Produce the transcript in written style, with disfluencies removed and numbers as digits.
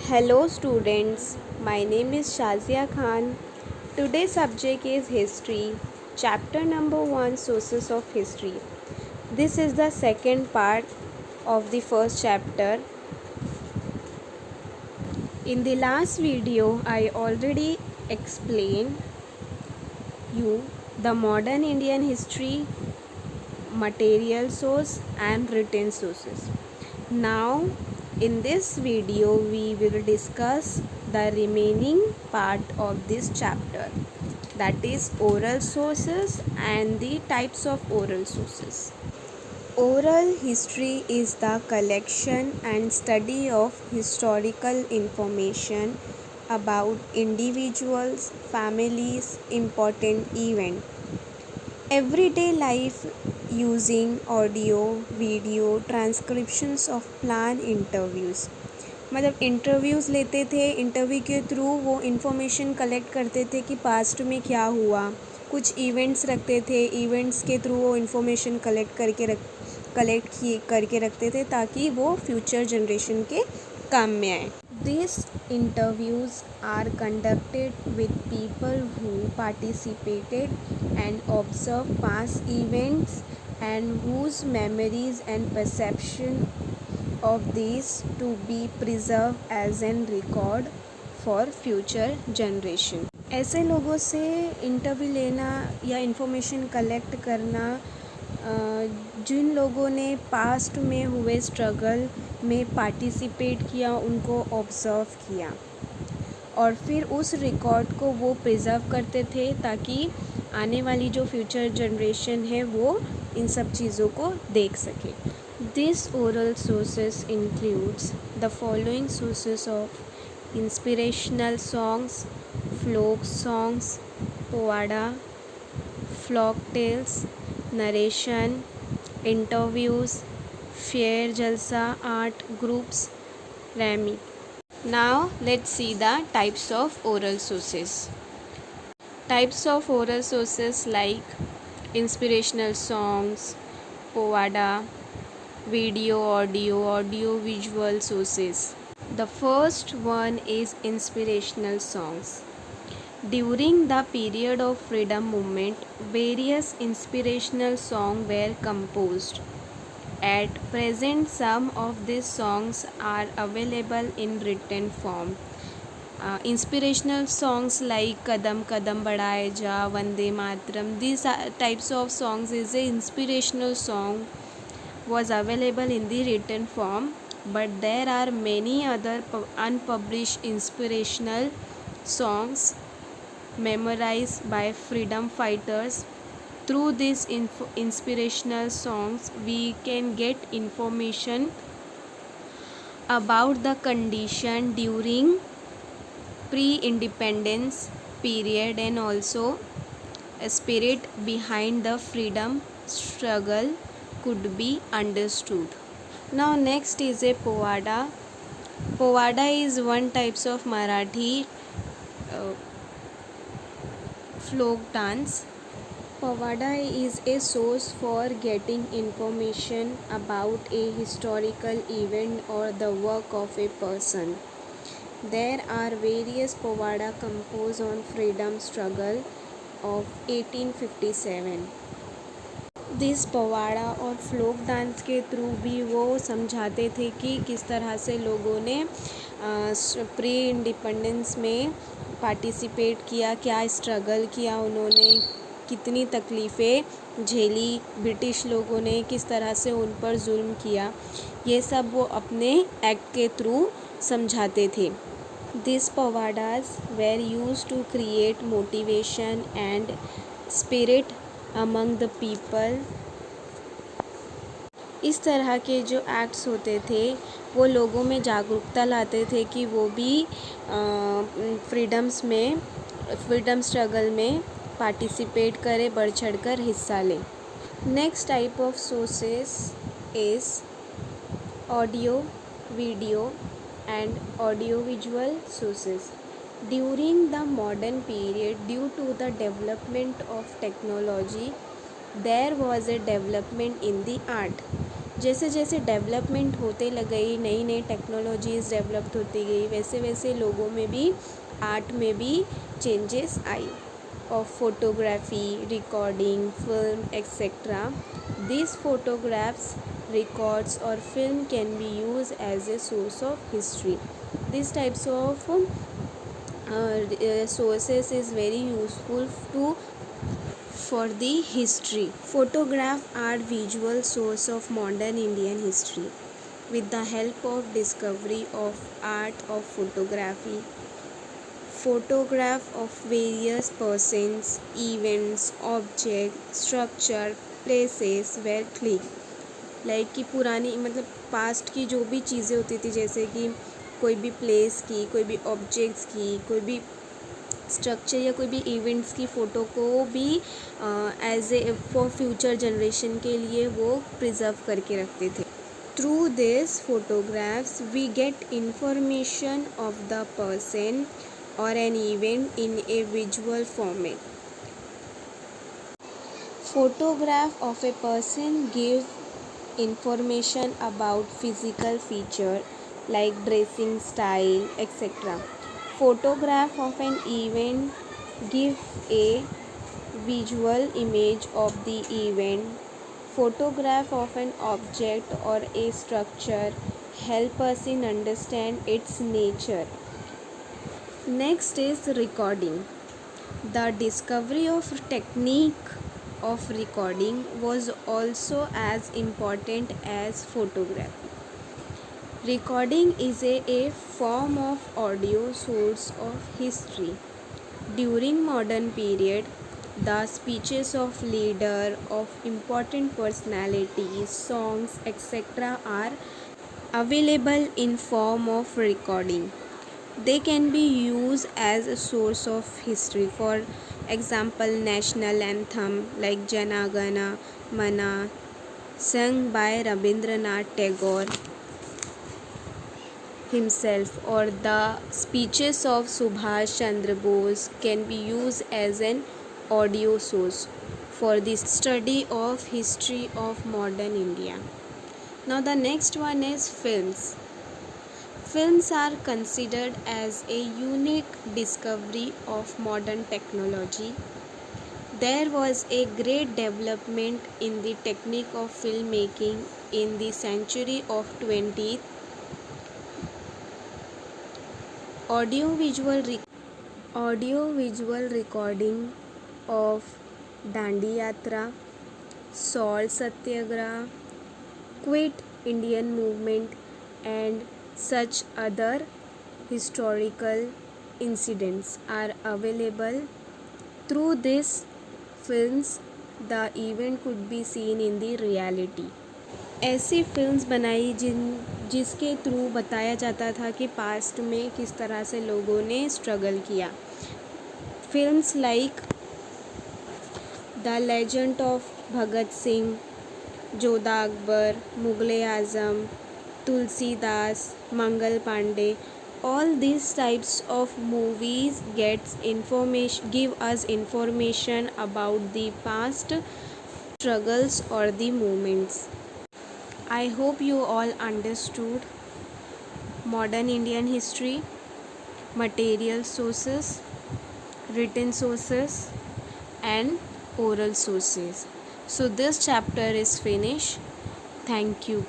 Hello students, my name is Shazia Khan. Today's subject is history. Chapter number 1, Sources of History. This is the second part of the first chapter. In the last video, I already explained you the modern Indian history, material source and written sources. Now in this video we will discuss the remaining part of this chapter, that is oral sources and the types of oral sources. Oral history is the collection and study of historical information about individuals, families, important events, everyday life using audio video transcriptions of plan interviews. मतलब interviews लेते थे, interview के through वो information collect करते थे कि past में क्या हुआ, कुछ इवेंट्स रखते थे, इवेंट्स के थ्रू वो इन्फॉर्मेशन कलेक्ट करके रखते थे ताकि वो फ्यूचर जनरेशन के काम में आए. These interviews are conducted with people who participated and observed past events and whose memories and perception of these to be preserved as an record for future generation. ऐसे लोगों से इंटरव्यू लेना या information collect करना जिन लोगों ने past में हुए स्ट्रगल में पार्टिसिपेट किया, उनको ऑब्ज़र्व किया और फिर उस रिकॉर्ड को वो प्रिज़र्व करते थे ताकि आने वाली जो फ्यूचर जनरेशन है वो इन सब चीज़ों को देख सके. This oral sources includes the following sources of inspirational songs, folk songs, powada, folk tales, narration, interviews, fair jalsa, art groups, rami. Now let's see the types of oral sources. Types of oral sources like inspirational songs, povada, video, audio visual sources. The first one is inspirational songs. During the period of freedom movement, various inspirational songs were composed. At present, some of these songs are available in written form. Inspirational songs like Kadam Kadam Badhaye Ja, Vande Mataram, these types of songs is a inspirational song was available in the written form, but there are many other unpublished inspirational songs memorized by freedom fighters. Through these inspirational songs we can get information about the condition during pre-independence period and also a spirit behind the freedom struggle could be understood. Now next is a povada. Povada is one types of Marathi folk dance. Povada is a source for getting information about a historical event or the work of a person. There are various povada composed on freedom struggle of 1857. This पवाड़ा और fluke dance के through भी वो समझाते थे कि किस तरह से लोगों ने प्री इंडिपेंडेंस में पार्टिसिपेट किया, क्या स्ट्रगल किया उन्होंने, कितनी तकलीफ़ें झेली, ब्रिटिश लोगों ने किस तरह से उन पर जुल्म किया, ये सब वो अपने एक्ट के थ्रू समझाते थे. This powadas were used to create motivation and spirit among the people. इस तरह के जो एक्ट्स होते थे वो लोगों में जागरूकता लाते थे कि वो भी फ्रीडम स्ट्रगल में पार्टिसिपेट करें, बढ़ चढ़ कर हिस्सा लें. Next type of sources is audio video and audio visual sources. During the modern period, due to the development of technology, there was a development in the art. जैसे जैसे development होते लग गई, नई नई टेक्नोलॉजीज़ डेवलप्ड होती गई, वैसे वैसे लोगों में भी, आर्ट में भी changes I. Of photography, recording, film etcetera, these photographs, records or film can be used as a source of history. These types of sources is very useful to for the history. Photographs are visual source of modern Indian history. With the help of discovery of art of photography, photograph of various persons, events, objects, structure, places were clicked. Like कि पुरानी मतलब past की जो भी चीज़ें होती थी, जैसे कि कोई भी प्लेस की, कोई भी ऑब्जेक्ट्स की, कोई भी स्ट्रक्चर या कोई भी इवेंट्स की फ़ोटो को भी as a for future generation के लिए वो प्रिजर्व करके रखते थे। Through this photographs we get information of the person or an event in a visual format. Photograph of a person give information about physical feature like dressing style, etc. Photograph of an event give a visual image of the event. Photograph of an object or a structure help us in understand its nature. Next is recording. The discovery of technique of recording was also as important as photography. Recording is a form of audio source of history. During modern period, the speeches of leader of important personalities, songs, etc. are available in form of recording. They can be used as a source of history. For example, national anthem like Jana Gana Mana sung by Rabindranath Tagore himself, or the speeches of Subhash Chandra Bose can be used as an audio source for the study of history of modern India. Now the next one is films. Films are considered as a unique discovery of modern technology. There was a great development in the technique of filmmaking in the century of 20th. Audio-visual recording of Dandi Yatra, Salt Satyagraha, Quit Indian Movement and such other historical incidents are available. Through these films, the event could be seen in the reality. ऐसी films बनाई जिसके through बताया जाता था कि past में किस तरह से लोगों ने स्ट्रगल किया. Films like the legend of Bhagat Singh, Jodha Akbar, Mughal-e-Azam, Tulsidas, Mangal Pandey, all these types of movies give us information about the past struggles or the movements. I hope you all understood modern Indian history, material sources, written sources and oral sources. So this chapter is finished. Thank you.